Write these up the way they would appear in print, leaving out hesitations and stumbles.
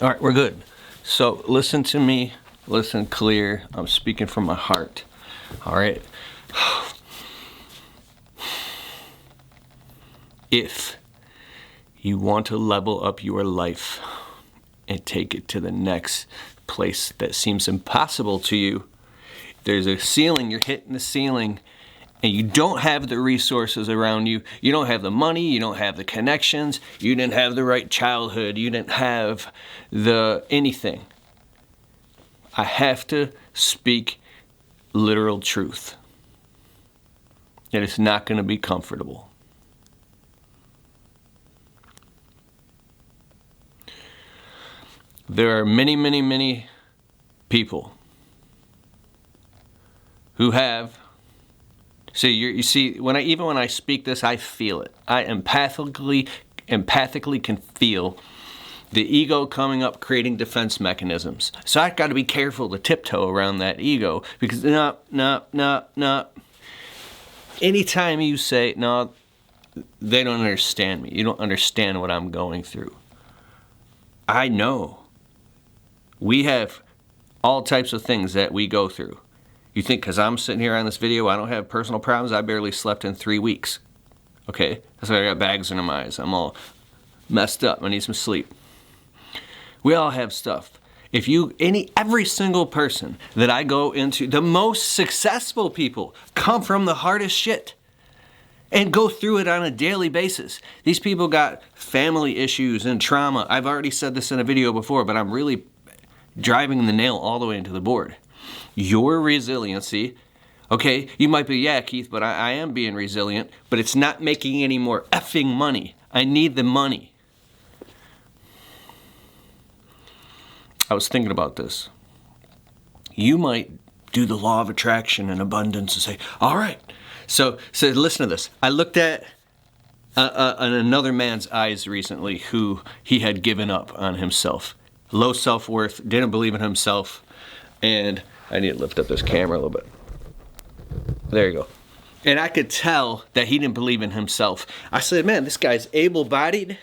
All right, we're good. So listen to me, listen clear. I'm speaking from my heart. All right. If you want to level up your life and take it to the next place that seems impossible to you, there's a ceiling, you're hitting the ceiling, and you don't have the resources around you. You don't have the money, you don't have the connections, you didn't have the right childhood, you didn't have the anything. I have to speak literal truth. And it's not going to be comfortable. There are many, many, many people who have. See, you see, when I speak this, I feel it. I empathically can feel the ego coming up, creating defense mechanisms. So I've got to be careful to tiptoe around that ego because no. Anytime you say no, they don't understand me. You don't understand what I'm going through. I know. We have all types of things that we go through. You think because I'm sitting here on this video, I don't have personal problems? I barely slept in 3 weeks. Okay? That's why I got bags under my eyes. I'm all messed up. I need some sleep. We all have stuff. Every single person that I go into, the most successful people come from the hardest shit and go through it on a daily basis. These people got family issues and trauma. I've already said this in a video before, but I'm really driving the nail all the way into the board. Your resiliency, okay, you might be, yeah, Keith, but I am being resilient, but it's not making any more effing money. I need the money. I was thinking about this. You might do the law of attraction and abundance and say, all right. So listen to this. I looked at another man's eyes recently who he had given up on himself. Low self-worth, didn't believe in himself, and I need to lift up this camera a little bit. There you go. And I could tell that he didn't believe in himself. I said, man, this guy's able-bodied.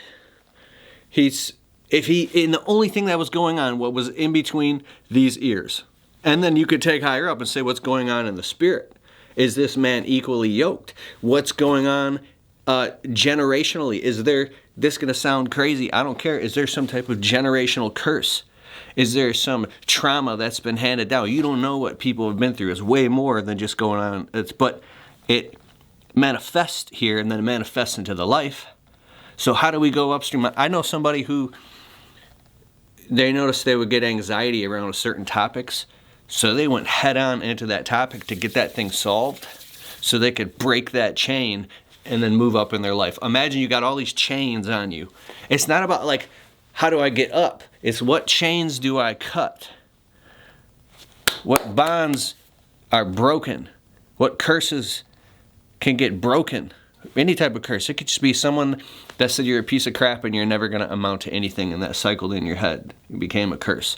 The only thing that was going on, what was in between these ears. And then you could take higher up and say, what's going on in the spirit? Is this man equally yoked? What's going on generationally? This going to sound crazy, I don't care. Is there some type of generational curse? Is there some trauma that's been handed down? You don't know what people have been through. It's way more than just going on. But it manifests here and then it manifests into the life. So how do we go upstream? I know somebody who, they noticed they would get anxiety around certain topics. So they went head on into that topic to get that thing solved so they could break that chain and then move up in their life. Imagine you got all these chains on you. It's not about like, how do I get up? It's what chains do I cut? What bonds are broken? What curses can get broken? Any type of curse. It could just be someone that said you're a piece of crap and you're never going to amount to anything, and that cycled in your head. It became a curse.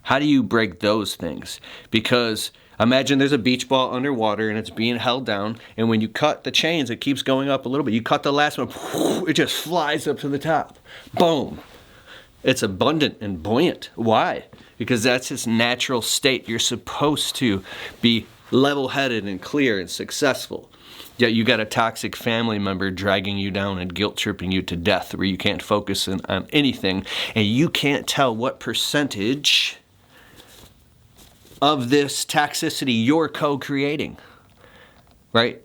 How do you break those things? Because imagine there's a beach ball underwater and it's being held down, and when you cut the chains, it keeps going up a little bit. You cut the last one, it just flies up to the top. Boom. It's abundant and buoyant. Why? Because that's its natural state. You're supposed to be level-headed and clear and successful. Yet you got a toxic family member dragging you down and guilt-tripping you to death where you can't focus on anything, and you can't tell what percentage of this toxicity you're co-creating, right?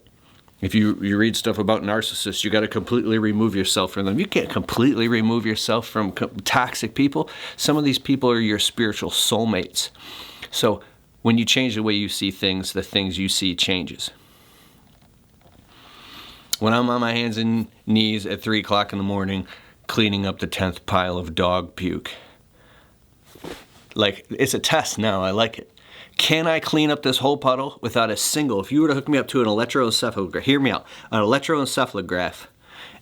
If you read stuff about narcissists, you got to completely remove yourself from them. You can't completely remove yourself from toxic people. Some of these people are your spiritual soulmates. So when you change the way you see things, the things you see changes. When I'm on my hands and knees at 3 o'clock in the morning, cleaning up the 10th pile of dog puke, like, it's a test now. I like it. Can I clean up this whole puddle without a single? If you were to hook me up to an electroencephalograph, hear me out, an electroencephalograph,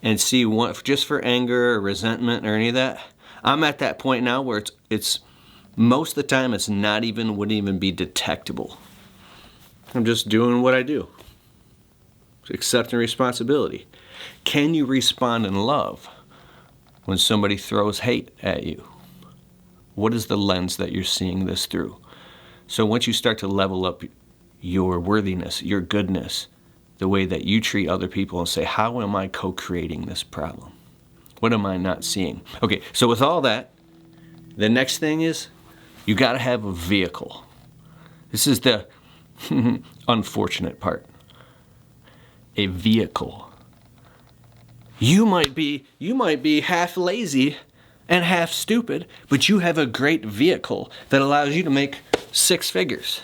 and see what, just for anger or resentment or any of that, I'm at that point now where it's most of the time it's wouldn't even be detectable. I'm just doing what I do. Accepting responsibility. Can you respond in love when somebody throws hate at you? What is the lens that you're seeing this through? So once you start to level up your worthiness, your goodness, the way that you treat other people and say, how am I co-creating this problem? What am I not seeing? Okay, so with all that, the next thing is you got to have a vehicle. This is the unfortunate part. A vehicle. You might be half lazy and half stupid, but you have a great vehicle that allows you to make 6 figures.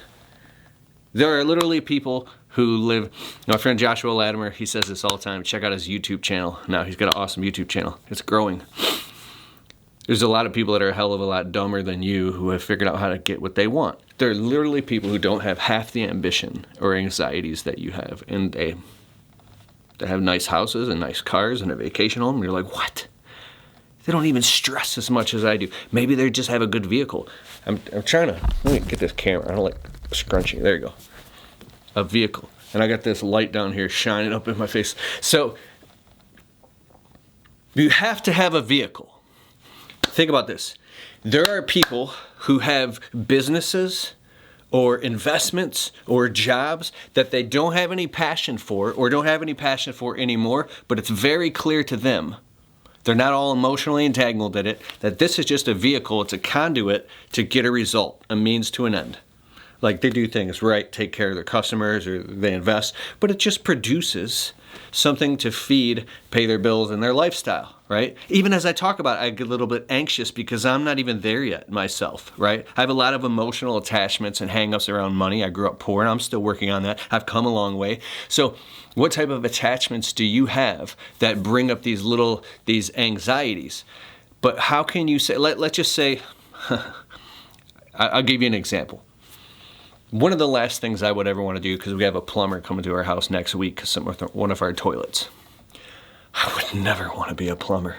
There are literally people who live, my friend Joshua Latimer, he says this all the time. Check out his YouTube channel. Now he's got an awesome YouTube channel. It's growing. There's a lot of people that are a hell of a lot dumber than you who have figured out how to get what they want. There are literally people who don't have half the ambition or anxieties that you have, and they have nice houses and nice cars and a vacation home, and you're like, what? They don't even stress as much as I do. Maybe they just have a good vehicle. I'm trying to, let me get this camera. I don't like scrunching. There you go. A vehicle. And I got this light down here shining up in my face. So you have to have a vehicle. Think about this. There are people who have businesses or investments or jobs that they don't have any passion for or don't have any passion for anymore, but it's very clear to them. They're not all emotionally entangled in it, that this is just a vehicle, it's a conduit to get a result, a means to an end. Like they do things right, take care of their customers, or they invest, but it just produces something to feed, pay their bills, and their lifestyle, right? Even as I talk about it, I get a little bit anxious because I'm not even there yet myself, right? I have a lot of emotional attachments and hang-ups around money. I grew up poor, and I'm still working on that. I've come a long way. So what type of attachments do you have that bring up these anxieties? But how can you say, let's just say, I'll give you an example. One of the last things I would ever want to do, because we have a plumber coming to our house next week because one of our toilets. I would never want to be a plumber.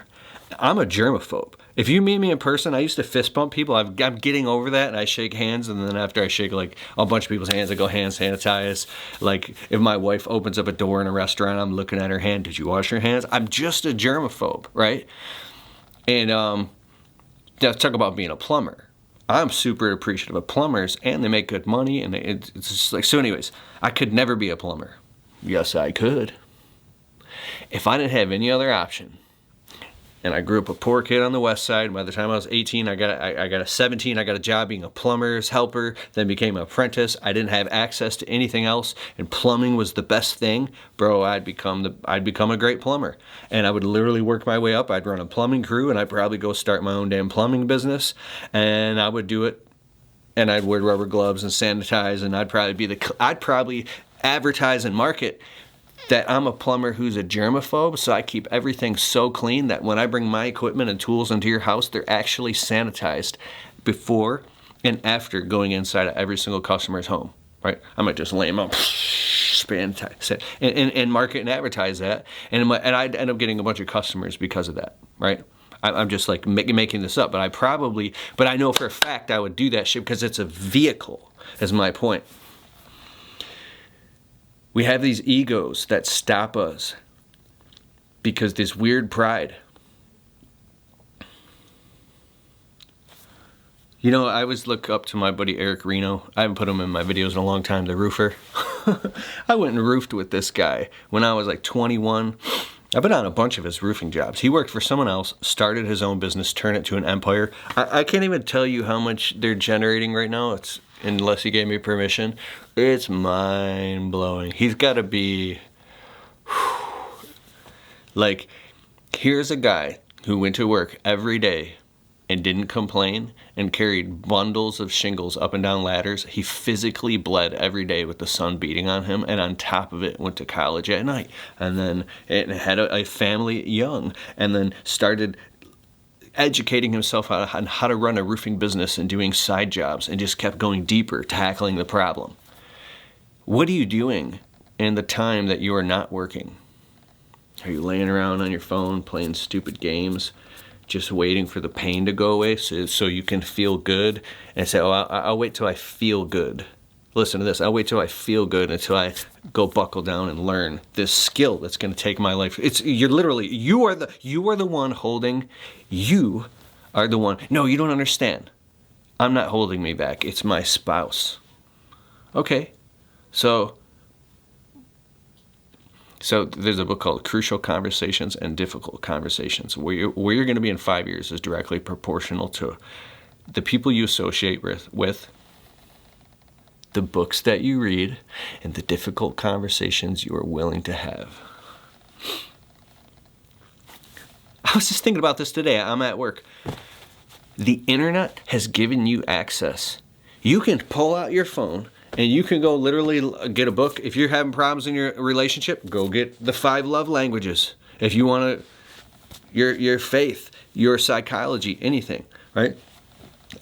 I'm a germaphobe. If you meet me in person, I used to fist bump people. I'm getting over that, and I shake hands, and then after I shake like a bunch of people's hands, I go hand sanitize. Like if my wife opens up a door in a restaurant, I'm looking at her hand. Did you wash your hands? I'm just a germaphobe, right? And let's talk about being a plumber. I'm super appreciative of plumbers, and they make good money, and it's just like, so anyways, I could never be a plumber. Yes, I could. If I didn't have any other option, and I grew up a poor kid on the west side. By the time I was 18, I got a 17. I got a job being a plumber's helper, then became an apprentice. I didn't have access to anything else, and plumbing was the best thing. Bro, I'd become a great plumber, and I would literally work my way up. I'd run a plumbing crew, and I'd probably go start my own damn plumbing business, and I would do it, and I'd wear rubber gloves and sanitize, and I'd probably advertise and market that I'm a plumber who's a germaphobe, so I keep everything so clean that when I bring my equipment and tools into your house, they're actually sanitized before and after going inside of every single customer's home, right? I might just lay them out, and market and advertise that, and I'd end up getting a bunch of customers because of that, right? I'm just like making this up, but I know for a fact I would do that shit because it's a vehicle, is my point. We have these egos that stop us because this weird pride. You know, I always look up to my buddy Eric Reno. I haven't put him in my videos in a long time, the roofer. I went and roofed with this guy when I was like 21. I've been on a bunch of his roofing jobs. He worked for someone else, started his own business, turned it to an empire. I can't even tell you how much they're generating right now. Unless he gave me permission, it's mind-blowing. He's got to be, like, here's a guy who went to work every day and didn't complain and carried bundles of shingles up and down ladders. He physically bled every day with the sun beating on him, and on top of it, went to college at night, and then had a family young, and then started educating himself on how to run a roofing business and doing side jobs, and just kept going deeper, tackling the problem. What are you doing in the time that you are not working? Are you laying around on your phone playing stupid games, just waiting for the pain to go away so you can feel good and say, oh, I'll wait till I feel good? Listen to this. I'll wait till I feel good until I go buckle down and learn this skill that's going to take my life. You are the one holding. You are the one. No, you don't understand. I'm not holding me back. It's my spouse. Okay. So there's a book called Crucial Conversations and Difficult Conversations. Where you're going to be in 5 years is directly proportional to the people you associate with, the books that you read, and the difficult conversations you are willing to have. I was just thinking about this today. I'm at work. The internet has given you access. You can pull out your phone and you can go literally get a book. If you're having problems in your relationship, go get the 5 love languages. If you want to, your faith, your psychology, anything, right?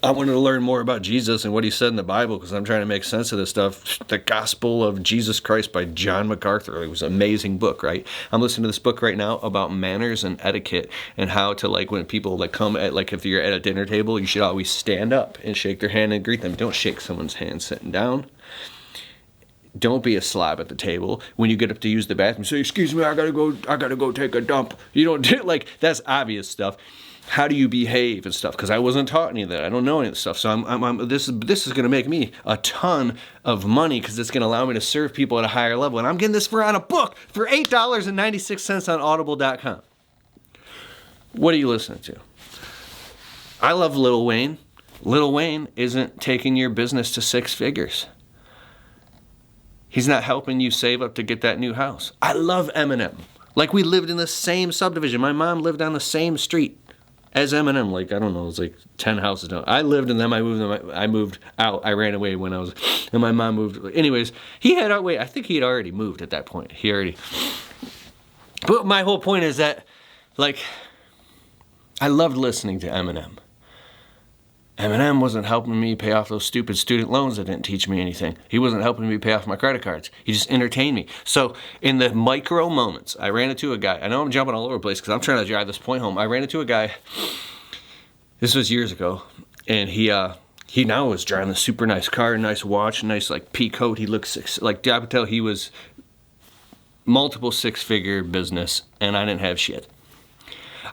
I wanted to learn more about Jesus and what he said in the Bible because I'm trying to make sense of this stuff. The Gospel of Jesus Christ by John MacArthur. It was an amazing book, right? I'm listening to this book right now about manners and etiquette and how to, like, when people like come at, like, if you're at a dinner table, you should always stand up and shake their hand and greet them. Don't shake someone's hand sitting down. Don't be a slob at the table. When you get up to use the bathroom, say, "Excuse me, I gotta go take a dump." You don't do, like, that's obvious stuff. How do you behave and stuff? Because I wasn't taught any of that. I don't know any of this stuff. So this is going to make me a ton of money because it's going to allow me to serve people at a higher level. And I'm getting this on a book for $8.96 on Audible.com. What are you listening to? I love Lil Wayne. Lil Wayne isn't taking your business to 6 figures. He's not helping you save up to get that new house. I love Eminem. Like, we lived in the same subdivision. My mom lived on the same street as Eminem. Like, I don't know, it was like 10 houses down. I lived in them. I moved out. I ran away when I was, and my mom moved. Anyways, I think he had already moved at that point. But my whole point is that, like, I loved listening to Eminem. Eminem wasn't helping me pay off those stupid student loans that didn't teach me anything. He wasn't helping me pay off my credit cards. He just entertained me. So in the micro moments, I ran into a guy. I know I'm jumping all over the place because I'm trying to drive this point home. I ran into a guy. This was years ago, and he now was driving a super nice car, nice watch, nice like pea coat. He looked like I could tell he was multiple 6-figure business, and I didn't have shit.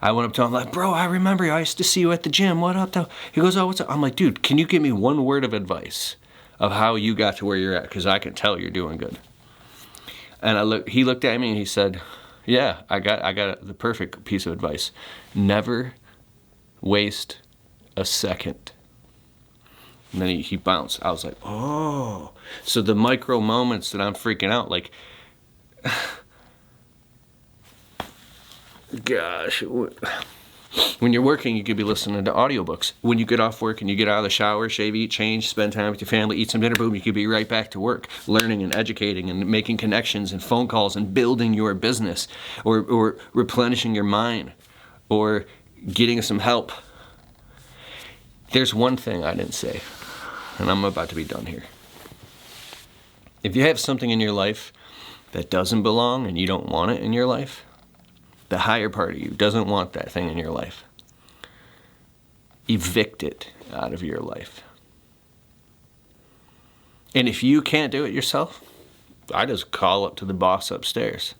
I went up to him like, "Bro, I remember you. I used to see you at the gym. What up, though?" He goes, "Oh, what's up?" I'm like, "Dude, can you give me one word of advice of how you got to where you're at? Because I can tell you're doing good." And he looked at me and he said, "Yeah, I got the perfect piece of advice. Never waste a second." And then he bounced. I was like, oh. So the micro moments that I'm freaking out, like, gosh, when you're working, you could be listening to audiobooks. When you get off work and you get out of the shower, shave, eat, change, spend time with your family, eat some dinner, boom, you could be right back to work, learning and educating and making connections and phone calls and building your business or replenishing your mind or getting some help. There's one thing I didn't say, and I'm about to be done here. If you have something in your life that doesn't belong and you don't want it in your life, the higher part of you doesn't want that thing in your life. Evict it out of your life. And if you can't do it yourself, I just call up to the boss upstairs.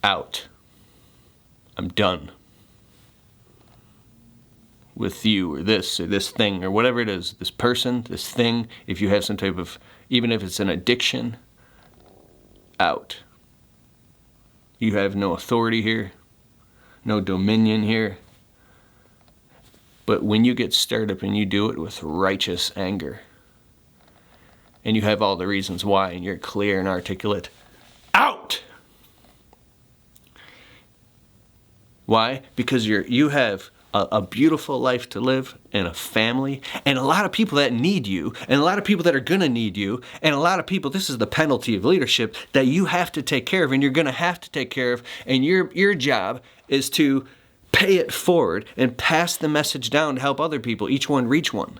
Out. I'm done with you or this thing or whatever it is, this person, this thing. If you have some type of, even if it's an addiction, out. You have no authority here, no dominion here. But when you get stirred up and you do it with righteous anger, and you have all the reasons why, and you're clear and articulate, out! Why? Because you have a beautiful life to live and a family and a lot of people that need you and a lot of people that are going to need you and a lot of people, this is the penalty of leadership, that you have to take care of and you're going to have to take care of, and your job is to pay it forward and pass the message down to help other people, each one reach one.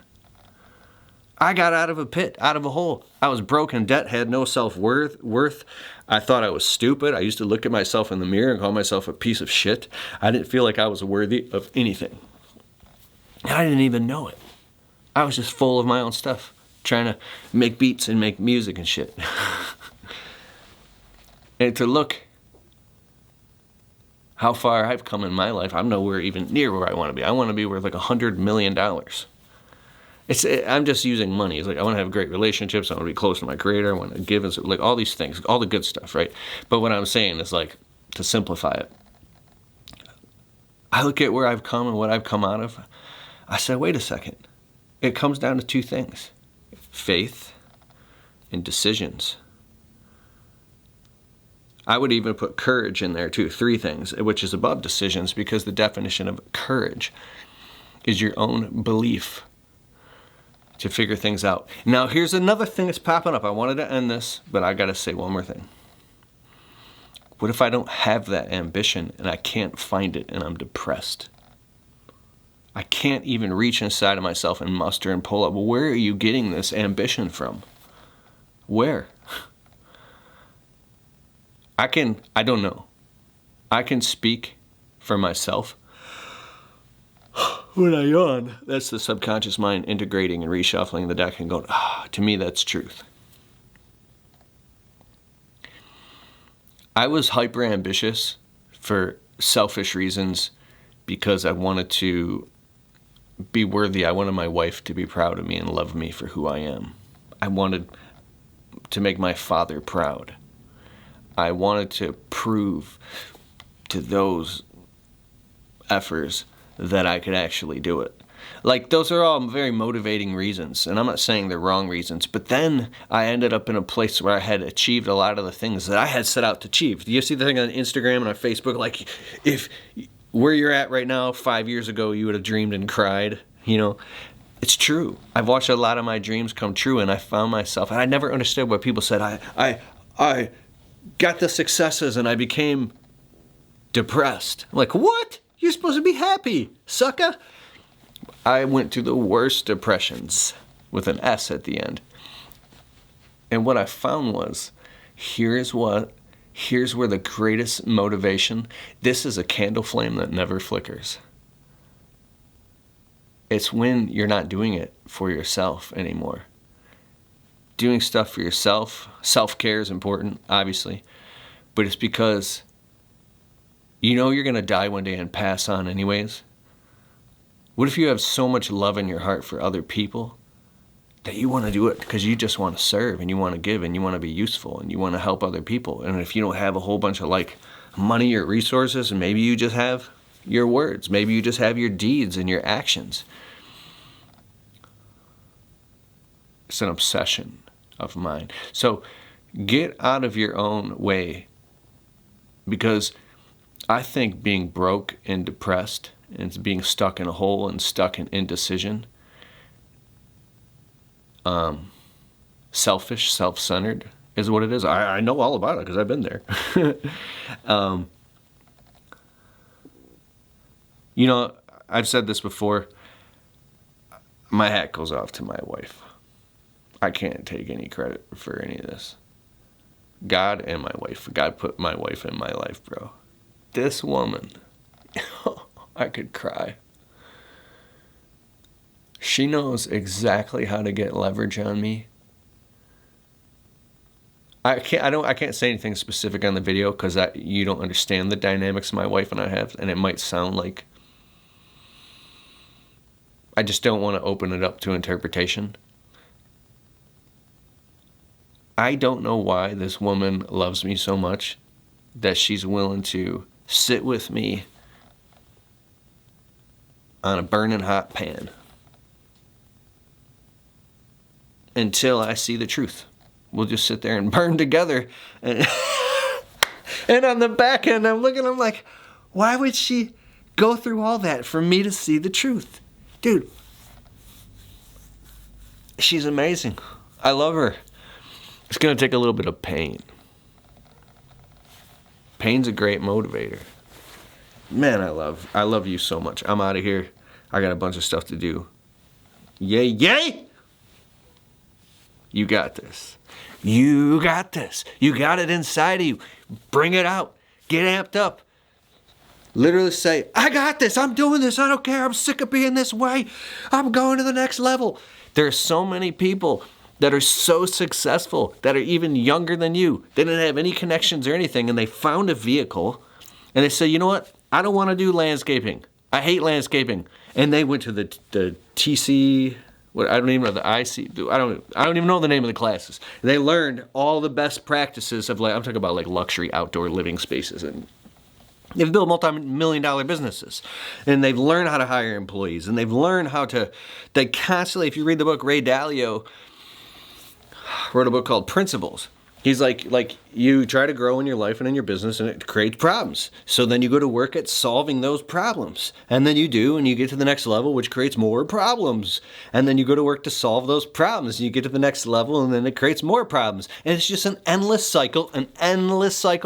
I got out of a pit, out of a hole. I was broke in debt, had no self-worth. I thought I was stupid. I used to look at myself in the mirror and call myself a piece of shit. I didn't feel like I was worthy of anything. And I didn't even know it. I was just full of my own stuff, trying to make beats and make music and shit. And to look how far I've come in my life. I'm nowhere even near where I want to be. I want to be worth like $100 million. I'm just using money. It's like I want to have great relationships. I want to be close to my creator. I want to give, and like all these things, all the good stuff, right? But what I'm saying is like, to simplify it, I look at where I've come and what I've come out of. I said, wait a second. It comes down to two things: faith and decisions. I would even put courage in there too, 3 things, which is above decisions, because the definition of courage is your own belief to figure things out. Now, here's another thing that's popping up. I wanted to end this, but I got to say one more thing. What if I don't have that ambition and I can't find it and I'm depressed? I can't even reach inside of myself and muster and pull up. Well, where are you getting this ambition from? Where? I don't know. I can speak for myself. When I yawn, that's the subconscious mind integrating and reshuffling the deck and going, to me, that's truth. I was hyper ambitious for selfish reasons because I wanted to be worthy. I wanted my wife to be proud of me and love me for who I am. I wanted to make my father proud. I wanted to prove to those effers that I could actually do it. Like, those are all very motivating reasons, and I'm not saying they're wrong reasons, but then I ended up in a place where I had achieved a lot of the things that I had set out to achieve. Do you see the thing on Instagram and on Facebook? Like, if where you're at right now, 5 years ago, you would have dreamed and cried, It's true. I've watched a lot of my dreams come true, and I found myself, and I never understood what people said. I got the successes, and I became depressed. I'm like, what? You're supposed to be happy, sucker. I went through the worst depressions with an S at the end. And what I found was, here's where the greatest motivation, this is a candle flame that never flickers. It's when you're not doing it for yourself anymore. Doing stuff for yourself, self-care is important, obviously, but it's because you're going to die one day and pass on anyways. What if you have so much love in your heart for other people that you want to do it because you just want to serve and you want to give and you want to be useful and you want to help other people? And if you don't have a whole bunch of money or resources, and maybe you just have your words, maybe you just have your deeds and your actions. It's an obsession of mine. So get out of your own way, because I think being broke and depressed and being stuck in a hole and stuck in indecision, selfish, self-centered is what it is. I know all about it because I've been there. I've said this before. My hat goes off to my wife. I can't take any credit for any of this. God and my wife. God put my wife in my life, bro. This woman, I could cry. She knows exactly how to get leverage on me. I can't say anything specific on the video because you don't understand the dynamics my wife and I have, and it might sound like I just don't want to open it up to interpretation. I don't know why this woman loves me so much that she's willing to sit with me on a burning hot pan until I see the truth. We'll just sit there and burn together. And on the back end, I'm like, why would she go through all that for me to see the truth? Dude, she's amazing. I love her. It's going to take a little bit of pain. Pain's a great motivator. Man, I love you so much. I'm out of here. I got a bunch of stuff to do. Yay, yay! You got this. You got this. You got it inside of you. Bring it out. Get amped up. Literally say, I got this. I'm doing this. I don't care. I'm sick of being this way. I'm going to the next level. There are so many people that are so successful that are even younger than you. They didn't have any connections or anything, and they found a vehicle And they say, you know what? I don't want to do landscaping. I hate landscaping. And they went to the TC, what, I don't even know, the IC, I don't even know the name of the classes. They learned all the best practices of, like, I'm talking about like luxury outdoor living spaces, and they've built multi-million-dollar businesses, and they've learned how to hire employees, and they've learned how to, they constantly, if you read the book, Ray Dalio wrote a book called Principles. He's like you try to grow in your life and in your business, and it creates problems. So then you go to work at solving those problems. And then you do, and you get to the next level, which creates more problems. And then you go to work to solve those problems, and you get to the next level, and then it creates more problems. And it's just an endless cycle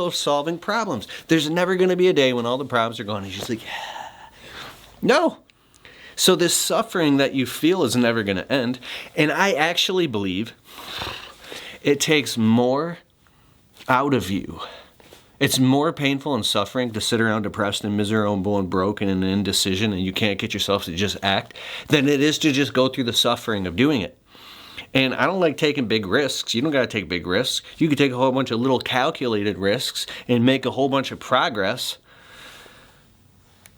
of solving problems. There's never going to be a day when all the problems are gone. It's just like, no. So this suffering that you feel is never going to end. And I actually believe it takes more out of you. It's more painful and suffering to sit around depressed and miserable and broken and indecision, and you can't get yourself to just act, than it is to just go through the suffering of doing it. And I don't like taking big risks. You don't got to take big risks. You can take a whole bunch of little calculated risks and make a whole bunch of progress.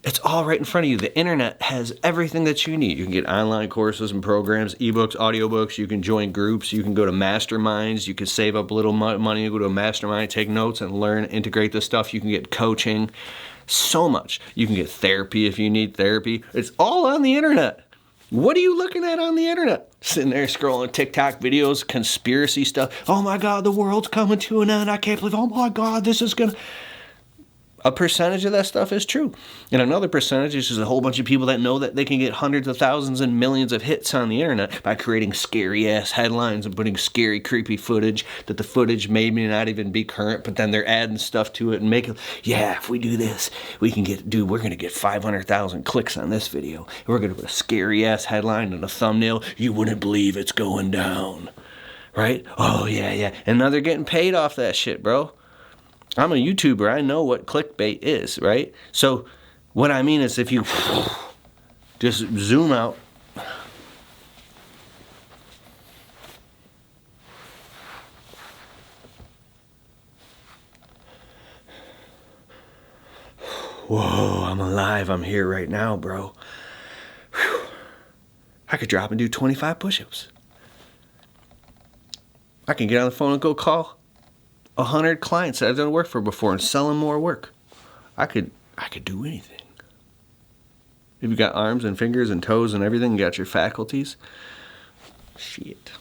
It's all right in front of you. The internet has everything that you need. You can get online courses and programs, ebooks, audiobooks. You can join groups. You can go to masterminds. You can save up a little money, go to a mastermind, take notes, and learn, integrate this stuff. You can get coaching. So much. You can get therapy if you need therapy. It's all on the internet. What are you looking at on the internet? Sitting there scrolling TikTok videos, conspiracy stuff. Oh my God, the world's coming to an end. I can't believe, oh my God, this is going to... A percentage of that stuff is true. And another percentage is just a whole bunch of people that know that they can get hundreds of thousands and millions of hits on the internet by creating scary-ass headlines and putting scary, creepy footage that the footage may not even be current, but then they're adding stuff to it and making, yeah, if we do this, we can get, dude, we're going to get 500,000 clicks on this video. And we're going to put a scary-ass headline and a thumbnail. You wouldn't believe it's going down. Right? Oh, yeah. And now they're getting paid off that shit, bro. I'm a YouTuber. I know what clickbait is, right? So what I mean is if you just zoom out. Whoa, I'm alive. I'm here right now, bro. Whew. I could drop and do 25 push-ups. I can get on the phone and go call 100 clients that I've done work for before and sell them more work. I could do anything. If you got arms and fingers and toes and everything, you got your faculties. Shit.